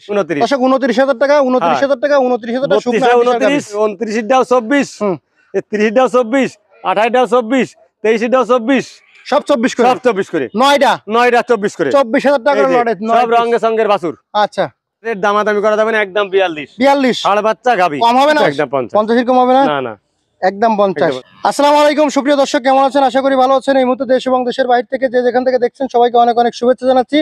29,000 টাকা 29,000 টাকা 29,000 টাকা 29 দাও 24 30 দাও 24 28 দাও 24 23 দাও 24 সব 24 করে সব 24 করে 9টা 24 করে 24,000 টাকা লটে সব রঙে সঙ্গের বাছুর। আচ্ছা এর দামাদামি করা যাবে না, একদম 42 42 বাচ্চা গাবি কম হবে না একদম 50 এর কম হবে না না না একদম 50। আসসালামু আলাইকুম সুপ্রিয় দর্শক, কেমন আছেন? আশা করি ভালো আছেন। এই মুহূর্তে দেশ এবং দেশের বাইরে থেকে যে যেখান থেকে দেখছেন সবাইকে অনেক অনেক শুভেচ্ছা জানাচ্ছি।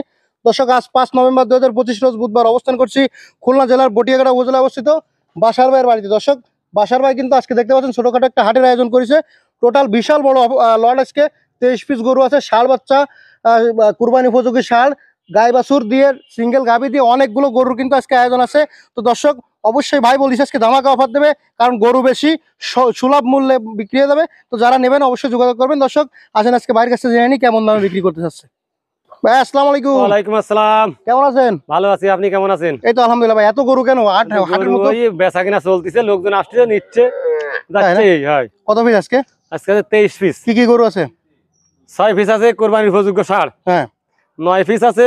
দর্শক, আজ 5 নভেম্বর 2025 রোজ বুধবার অবস্থান করছি খুলনা জেলার বটিয়াঘাটা উপজেলা অবস্থিত বাসার ভাইয়ের বাড়িতে। দর্শক, বাসার ভাই কিন্তু আজকে দেখতে পাচ্ছেন ছোটখাটো একটা হাটের আয়োজন করেছে। টোটাল বিশাল বড় লট, আজকে 23 পিস গরু আছে, ষাঁড় বাচ্চা, কুরবানি উপযোগী ষাঁড়, গাই বাছুর দিয়ে, সিঙ্গেল গাভী দিয়ে অনেকগুলো গরুর কিন্তু আজকে আয়োজন আছে। তো দর্শক, অবশ্যই ভাই বলিস আজকে ধামাকা অফার দেবে, কারণ গরু বেশি, সুলভ মূল্যে বিক্রি হয়ে যাবে। তো যারা নেবেন অবশ্যই যোগাযোগ করবেন। দর্শক, আসেন আজকে ভাইয়ের কাছে জেনে নিই কেমন দামে বিক্রি করতে চাচ্ছে। ভাই আসসালামু আলাইকুম। ওয়ালাইকুম আসসালাম, কেমন আছেন? ভালো আছি, আপনি কেমন আছেন? এই তো আলহামদুলিল্লাহ। ভাই এত গরু কেন? হাটের মতো বেচা কিনা চলতেছে, লোকজন আসছে নিচ্ছে যাচ্ছে। কত পিস আজকে? আজকে 23 পিস। কি কি গরু আছে? 6 পিস আছে কোরবানির উপযোগ্য ষাঁড়, হ্যাঁ 9 পিস আছে,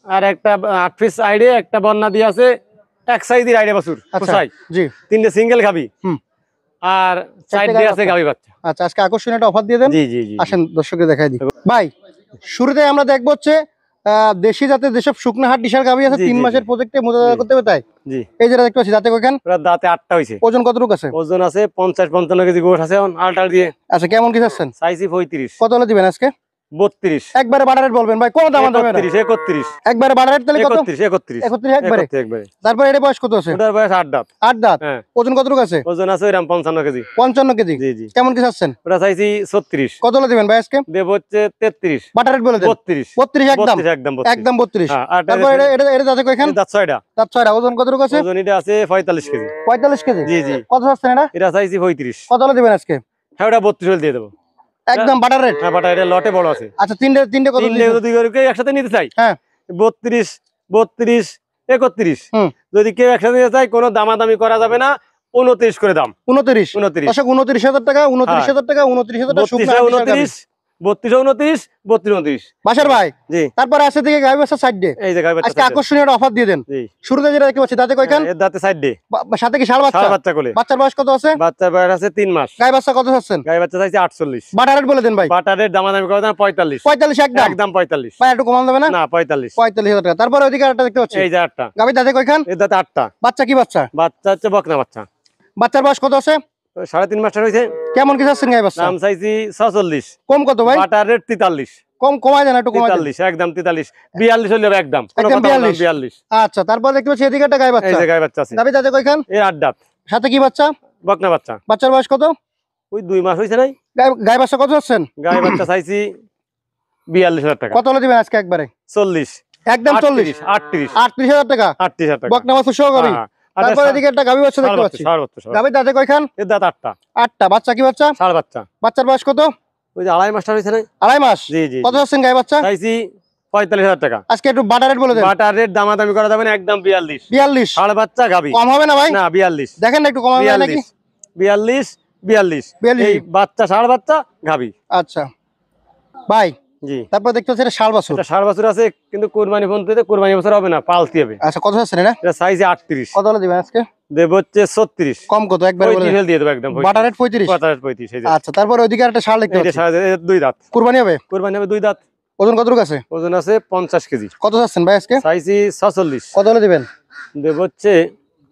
আর একটা 8 পিস আইডে, একটা বন্না দিয়ে আছে, এক সাইজের আইডে বাছুর কোসাই, জি 3টে সিঙ্গেল গাবি, আর 4টে আছে গাবি বাচ্চা। আচ্ছা, আজকে আকর্ষণীয় একটা অফার দিয়ে দেন। জি জি জি, আসেন দর্শককে দেখাই দিই। ভাই শুরুতে আমরা দেখবো হচ্ছে দেশি জাতের যেসব শুকনো হাট ডিশার গাভী আছে 3 মাসের প্রজেক্টে মোজাদার করতে হবে, তাই জি এই যেটা দেখতে পাচ্ছি দাঁতে কয়খান? দাঁতে 8টা হইছে। ওজন কতটুকু আছে? ওজন আছে 50-55 কেজি গোশ আছে আলটাল দিয়ে। আচ্ছা, কেমন কি চাচ্ছেন? সাইজি 35। কত হলে দিবেন আজকে? 32। একবারে বাড়া রেট বলবেন ভাই, কোন দাম দেবেন? 31। একবারে বাড়া রেট তাহলে কত? 31 একবারে। তারপর এর বয়স কত আছে? ওটার বয়স 8 দাঁত। 8 দাঁত। হ্যাঁ। ওজন কতটুকু আছে? ওজন আছে এরকম 55 কেজি। 55 কেজি। জি জি। কেমন কি চাচ্ছেন? ওটা চাইছি 36। কত হলে দিবেন ভাই আজকে? দেব হচ্ছে 33। বাটা রেট বলে দেন। 32 একদম 32 একদম 32। হ্যাঁ, আর তারপর এটা দাঁতে কয়খান? দাঁত 6টা। দাঁত 6টা। ওজন কতটুকু আছে? ওজন এটা আছে 45 কেজি। 45 কেজি। জি জি। কত চাচ্ছেন এটা? এটা চাইছি 35। কত হলে দিবেন আজকে? হ্যাঁ, ওটা 32 হলে দিয়ে দেব। একদম বাটার রেট। হ্যাঁ, বাটা এটা লটে বড় আছে। আচ্ছা, তিনটে কত তিনটে দিবেন? যদি গরুকে একসাথে নিতে চাই, হ্যাঁ 32 32 31। হুম। যদি কেউ একসাথে নিতে চাই কোনো দামাদামি করা যাবে না, 29 করে দাম। 29। 29। দর্শক, 29,000 টাকা 29,000 টাকা 29,000 টাকা শুকনো 32 29 32 বাসার ভাই। জি। তারপর আছে দিকে গাই বাচ্চা সাইড ডে। এই যে গাই বাচ্চা আজকে আকর্ষণীয় একটা অফার দিয়ে দেন। জি। শুরুতে যেটা দেখতে পাচ্ছি দাঁতে কয়খান? এর দাঁতে সাইড ডে, সাথে কি ষাঁড় বাচ্চা? ষাঁড় বাচ্চা কোলে। বাচ্চার বয়স কত আছে? বাচ্চার বয়স আছে 3 মাস। গাই বাচ্চা কত চাচ্ছেন? গাই বাচ্চা চাইছে 48। বাটার রেট বলে দেন ভাই। বাটারের দামাদামি করে দাম 45। 45 একদম একদম 45। ভাই একটু কমান দেবে না? না 45। 45,000 টাকা। তারপর ওইদিকে একটা দেখতে পাচ্ছি এই যে 8টা। গাভী দাঁতে কয়খান? এর দাঁতে 8টা। বাচ্চা কি বাচ্চা? বাচ্চা হচ্ছে বকনা বাচ্চা। বাচ্চার বয়স কত আছে? 3.5 মাস হয়েছে। কেমন কি চাচ্ছেন গাই বাচ্চা? দাম চাইছি 46। কম কত ভাই? বাটারের 43। কম কমায় দেন, একটু কমায় দেন। 43 একদম 43। 42 হলে হবে একদম। কোনো একদম কথা না, 42। 42। আচ্ছা, তারপর দেখতে পাচ্ছি এদিকে একটা গাই এই বাচ্চা। যে গাই বাচ্চা আছে। গাভী দাঁতে কয়খান? এর 8 দাঁত। সাথে কি বাচ্চা? বকনা বাচ্চা। বাচ্চার বয়স কত? ওই 2 মাস হয়েছে নাই। গাই বাচ্চা কত চাচ্ছেন? গাই বাচ্চা চাইছি 42,000 টাকা। কত হলে দিবেন আজকে একবারে? 40। একদম 40। 38 38,000 টাকা। 38,000 টাকা। বকনা বাচ্চা সহ গাভী। তারপর এদিকে একটা গাভী বাচ্চা দেখতে পাচ্ছি। গাভী দাঁতে কয়খান? এর দাঁত 8টা। 8টা। বাচ্চা কি বাচ্চা? ষাঁড় বাচ্চা। বাচ্চার বয়স কত? ওই যে 2.5 মাস হয়েছে নাই। 2.5 মাস। জি জি। কত চাচ্ছেন গাই বাচ্চা? চাইছি 45,000 টাকা। আজকে একটু বাটার রেট বলে দেন। বাটার রেট দামাদামি করা যাবে না, একদম 42। 42। ষাঁড় বাচ্চা গাবি। কম হবে না ভাই? না 42। দেখেন না একটু কম হবে নাকি? 42 42 42। এই বাচ্চা ষাঁড় বাচ্চা গাবি। আচ্ছা ভাই, জি। তারপর দেখতে পাচ্ছি এটা ষাঁড় বাছুর। এটা 7 বছর আছে, কিন্তু কুরবানি পর্যন্ত কুরবানি বছর হবে না, পালতি হবে। আচ্ছা, কত চাচ্ছেন এটা? এটা সাইজে 38। কত হলে দিবেন আজকে? দেব হচ্ছে 36। কম কত একবারে বলে দেন। 35 দিয়ে দেব একদম। Butter rate 35। Butter rate 35। এই যে। আচ্ছা, তারপর ওইদিকে একটা ষাঁড় দেখতে এটা পাচ্ছি। 2 দাঁত। কুরবানি হবে? কুরবানি হবে 2 দাঁত। ওজন কতটুকু আছে? ওজন আছে 50 কেজি। কত চাচ্ছেন ভাই আজকে? সাইজি 46। কত হলে দিবেন? দেব হচ্ছে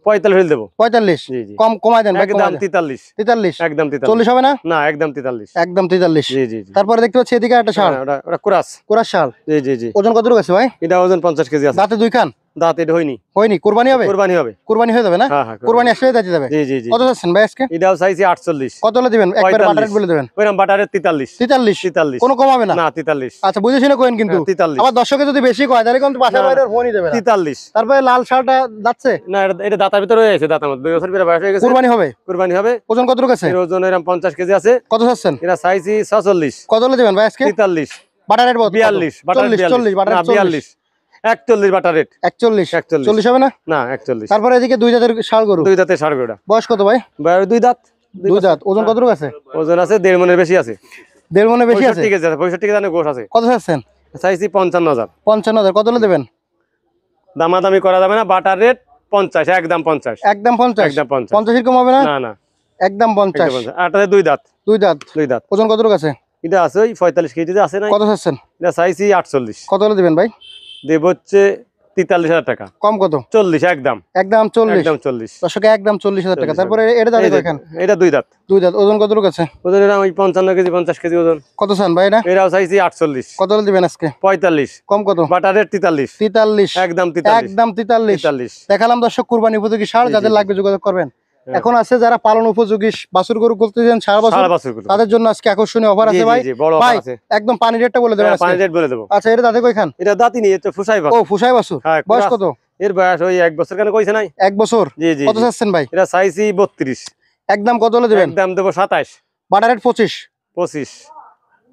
45 হলে দেব। 45। জি জি। কম কমায় দেন ভাই। একদম 43। 43। একদম 43। 40 হবে না? না একদম 43। একদম 43। জি জি জি। তারপরে দেখতে পাচ্ছি এদিকে একটা ষাঁড়। ওটা ক্রস। কোরাস ষাঁড়। জি জি জি। ওজন কতটুকু আছে ভাই? এটা ওজন 50 কেজি আছে। দাঁতে দুই খান? দাঁত এটা হয়নি। হয়নি। কুরবানি হবে? কুরবানি হবে। কুরবানি হয়ে যাবে না? হ্যাঁ হ্যাঁ। কুরবানি আসলে দিতে যাবে। জি জি জি। কত চাচ্ছেন ভাই আজকে? এটাও চাইছি 48। কত হলে দিবেন? একবার বাটার রেট বলে দেবেন। ওইরকম বাটারের 43। 43। 43। কোনো কম হবে না? না 43। আচ্ছা, বুঝে শুনে কোয়েন কিন্তু। 43। আবার দর্শকে যদি বেশি কয় তাহলে কিন্তু বাসার বাইরে ফোনই দেবে না। 43। তারপরে লাল ষাঁড়টা যাচ্ছে? না এটা দাঁতার ভিতরে হয়ে গেছে, দাঁতার মধ্যে 2 বছর পরে বয়স হয়ে গেছে। কুরবানি হবে? কুরবানি হবে। ওজন কতটুকু আছে? এর ওজন এরকম 50 কেজি আছে। কত চাচ্ছেন? এটা চাইছি 46। কত হলে দিবেন ভাই আজকে? 43। বাটার রেট বল। 42। Butter 40 butter 42। 41 butter rate. 41। 40 হবে না? না 41। তারপরে এদিকে দুই দাঁতের ষাঁড় গরু। 2 দাঁতের ষাঁড় গরুটা। বয়স কত ভাই? বয়স 2 দাঁত। 2 দাঁত। ওজন কতটুকু আছে? ওজন আছে 1.5 মনের বেশি আছে। 1.5 মনে বেশি আছে? 65 কেজি আছে। 65 কেজি গোশ আছে। কত চাচ্ছেন? চাইছি 55,000। 55,000। কত হলে দেবেন? দামাদামি করা যাবে না, বাটার রেট 50, একদম 50, একদম 50, একদম 50, 50 এর কম হবে না? না না, একদম 50। একদম 50। আটাতে দুই দাঁত, দুই দাঁত। দুই দাঁত। ওজন কতটুকু আছে? এটা আছে ওই 45 কেজি আছে না। কত চাচ্ছেন? এটা চাইছি 48, কত হলে দিবেন ভাই? দেব হচ্ছে 43,000 টাকা। কম কত? 40, একদম একদম 40। একদম 40, দর্শক একদম 40,000 টাকা। তারপরে এটা দাঁতে কয়খান? এটা দুই দাঁত। দুই দাঁত। ওজন কতটুকু আছে? ওজন এরা ওই 55 কেজি 50 কেজি ওজন। কত চান ভাই এটা? এরাও চাইছি 48, কত হলে দিবেন আজকে? 45, কম কত? বাটার রেট 43, 43, একদম 43, একদম 43। 43। দেখালাম দর্শক কুরবানি উপযোগী ষাঁড়, জি, যাদের জি, লাগবে যোগাযোগ করবেন। হ্যাঁ। এখন আছে যারা পালন উপযোগী বাছুর গরু করতেছেন ষাঁড় বাছুর, সারা বছর করে। তাদের জন্য আজকে আকর্ষণীয় অফার জি, আছে জি, ভাই। জি, বড় ভাই অফার আছে। একদম পানি রেটটা বলে দেবেন হ্যাঁ, আজকে। 5 রেট বলে দেবো। আচ্ছা এটা দাঁতে কয়খান? এটা দাঁতই নিয়ে তো ফুসাই ও বাছুর। ফুসাই বাছুর। হ্যাঁ, বয়স ক্রস। কত? এর বয়স ওই 1 বছর কেন কইছে নাই। 1 বছর। জি, জি, কত জি। চাচ্ছেন ভাই? এটা চাইছি 32, একদম কত হলে দিবেন? একদম দেবো 27, বাটার রেট 25। 25,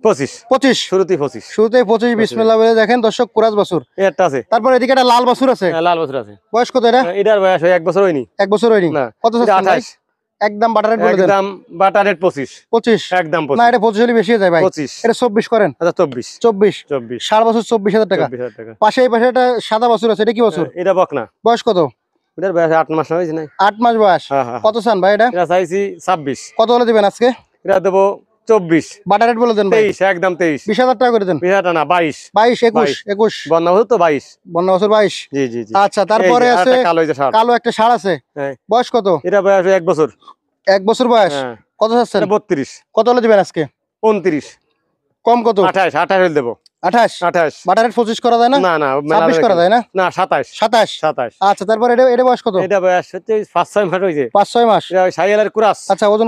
25, 25 শুরুতেই 25। শুরুতেই 25। বিসমিল্লাহ বলে দেখেন দর্শক কুরাজ বাছুর। একটা আছে, তারপর এদিকে একটা লাল বাছুর আছে। হ্যাঁ, লাল বাছুর আছে। বয়স কত এটা? এটার বয়স ওই 1 বছর হয়নি। 1 বছর হয়নি। না, কত এটা চাচ্ছেন ভাই? 28, একদম বাটার রেট বলে দেন। একদম বাটার রেট 25, 25। একদম না 25, এটা 25 হলে বেশি হয়ে যায় ভাই। 25। এটা 24 করেন। আচ্ছা 24, 24। 24, ষাঁড় বাছুর 24,000 টাকা। 24,000 টাকা। পাশে এই পাশে একটা সাদা বাছুর আছে, এটা কি বাছুর? এটা বকনা। বয়স কত? এটার বয়স 8 মাস হয়েছে নাই। 8 মাস বয়স। হ্যাঁ, হ্যাঁ। কত চান ভাই এটা? এটা চাইছি 26, কত হলে দিবেন আজকে? এটা দেবো 24, বাটার রেট বলে দেন ভাই। 23, একদম 23, 20,000 টাকা করে দেন। বিহাটা না 22, 22, 21। বন্যা হতো তো 22। বন্যা বছর 22। জি, জি, জি। আচ্ছা তারপরে এই যে আছে আরেকটা কালো এই যে ষাঁড়। কালো একটা ষাঁড় আছে। হ্যাঁ। বয়স কত? এটা বয়স 1 বছর। 1 বছর বয়স। হ্যাঁ। কত চাচ্ছেন? এটা 32, কত হলে দিবেন আজকে? 29, কম কত? 28, 28 হলে দেবো। 28। 28, বাটার রেট 25 করা যায় না? না না 26 করা যায় না? না 27, 27। 27। আচ্ছা তারপর এটা বয়স কত? এটা বয়স হচ্ছে 5-6 মাস হয়েছে। 5-6 মাস। এটা সাইয়ালের ক্রাস। আচ্ছা ওজন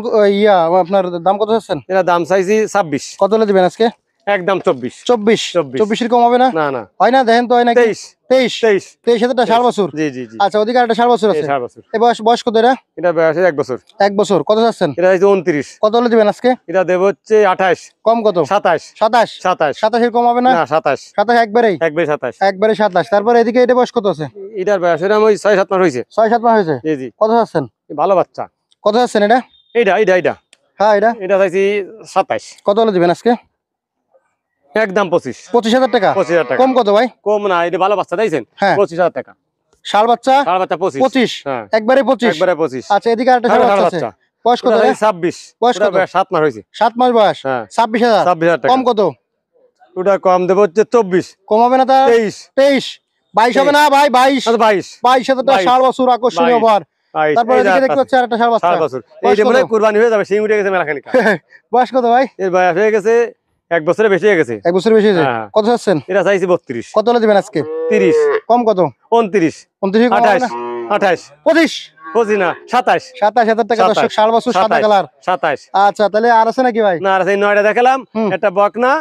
আপনার দাম কত চাচ্ছেন? এটা দাম চাইছি 26, কত হলে দিবেন আজকে? একদম 24, 24। 24 এর কম হবে না? না না হয় না? দেখেন তো হয় নাকি? 23, 23। 23 হাজারটা ষাঁড় বাছুর। জি, জি, জি। আচ্ছা ওদিকে একটা ষাঁড় বাছুর আছে। 6 বছর। এই বয়স কত এটা? এটা বয়স 1 বছর। 1 বছর। কত চাচ্ছেন? এটা হচ্ছে 29, কত হলে দিবেন আজকে? এটা দেবো হচ্ছে 28, কম কত? 27, 27। 27, 27 এর কম হবে না? না 27, 27 একবারেই। একবারে 27। একবারে 27। তারপর এদিকে এটা বয়স কত আছে? এটার বয়স এরকম ওই 6-7 মাস হয়েছে। 6-7 মাস হয়েছে। জি, জি। কত চাচ্ছেন? ভালো বাচ্চা। কত চাচ্ছেন এটা? এটা হ্যাঁ এটা এটা চাইছি 27, কত হলে দিবেন আজকে? একদম 25, 25,000 টাকা। 25,000 টাকা। কম কত ভাই? কম না, এটা ভালো বাচ্চা দিয়েছেন। হ্যাঁ। 25,000 টাকা। ষাঁড় বাচ্চা ষাঁড় বাচ্চা 25, 25। হ্যাঁ, একবারে 25। একবারে 25। আচ্ছা এদিকে আরেকটা ষাঁড় বাচ্চা আছে। বয়স কত? ওটা চাইছি 26, বয়স ওটা কত? বয়স 7 মাস হয়েছে। 7 মাস বয়স। হ্যাঁ। 26,000। 26,000 টাকা। কম কত? ওটা কম দেবো হচ্ছে 24, কম হবে না তা? 23, 23। 22 হবে না ভাই? 22। আচ্ছা 22, 22,000 টাকা 22, ষাঁড় বাছুর আকর্ষণীয় 22, অফার। 22। তারপর এই যে এদিকে দেখতে একটা পাচ্ছি আরেকটা ষাঁড় বাচ্চা। 7 বছর। বয়স এইটা কত? মনে হয় কুরবানি হয়ে যাবে, সিং উঠে গেছে মেলাখানিকা। বয়স কত ভাই? এর বয়স হয়ে গেছে 1 বছরের বেশি হয়ে গেছে। 1 বছর বেশি হয়েছে। হ্যাঁ। কত চাচ্ছেন? এটা চাইছি 32, কত হলে দিবেন আজকে? 30, কম কত? 29, 29 কম হবে 28, না? 28, 25। 25 না 27, 27,000 টাকা দর্শক ষাঁড় বাছুর সাদা 27, কালার। 27। আচ্ছা তাহলে আর আছে নাকি ভাই? না আর সেই 9টা দেখালাম, হুম। একটা বকনা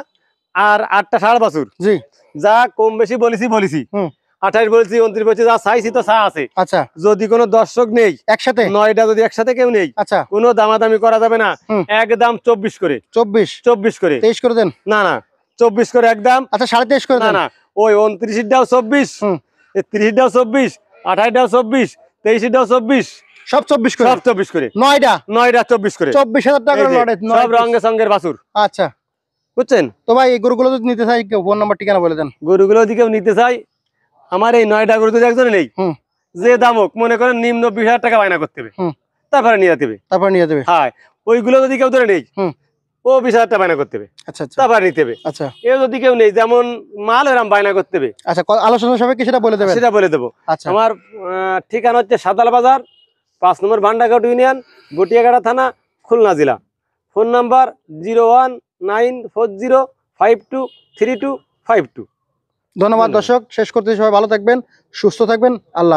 আর 8টা ষাঁড় বাছুর। জি। যা কম বেশি বলেছি। হুম। 28 বলেছি, 29 বলেছি, যা চাইছি তো চা আছে। আচ্ছা যদি কোনো দর্শক নেই, একসাথে? 9টা যদি একসাথে কেউ নেই, আচ্ছা কোনো দামাদামি করা যাবে না। হুম। একদম 24 করে, 24। 24 করে। 23 করে দেন। না না 24 করে একদম। আচ্ছা 23.5 করে না দেন। না ওই 29টাও 24, হুম। 30টাও 24, 28টাও 24, 23টাও 24, সব 24 করে। সব 24 করে। 9টা 9টা 24 করে। 24,000 টাকা এই যে, লড়ে। সব রঙে সঙ্গের বাছুর, আচ্ছা বুঝছেন? তো ভাই এই গরুগুলো যদি নিতে চাই ফোন নাম্বার ঠিকানা বলে দেন। গরুগুলো যদি কেউ নিতে চাই, আমার এই 9টা গরু যদি একজনে নেই, হুম। যে দাম হোক, মনে করেন নিম্ন 20,000 টাকা বায়না করতে হবে, হুম। তারপরে নিয়ে যেতে হবে। তারপর নিয়ে যাবে। হ্যাঁ, ওইগুলো যদি কেউ ধরে নেই, হুম। ও 20,000 টাকা বায়না করতে হবে, আচ্ছা আচ্ছা তারপরে নিতে হবে। আচ্ছা এ যদি কেউ নেই, যেমন মাল এরম বায়না করতে হবে, আচ্ছা আলোচনা সাপেক্ষে সেটা বলে দেবেন। সেটা বলে দেবো। আচ্ছা আমার ঠিকানা হচ্ছে সাদাল বাজার, 5 নম্বর ভান্ডারঘাট ইউনিয়ন, বটিয়াঘাটা থানা, খুলনা জেলা। Phone number 0194052323252। ধন্যবাদ দর্শক, শেষ করতে সবাই ভালো থাকবেন, সুস্থ থাকবেন। আল্লাহ।